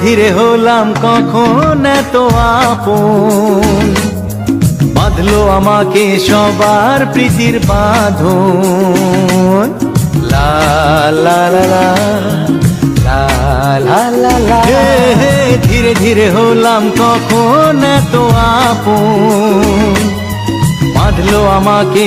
ধীরে হলাম কখন এত আপন, বাঁধলো আমাকে সবার প্রীতির বাঁধন। লা লা লা লা লা লা লা লা। ধীরে ধীরে হলাম কখন এত আপন, বাঁধলো আমাকে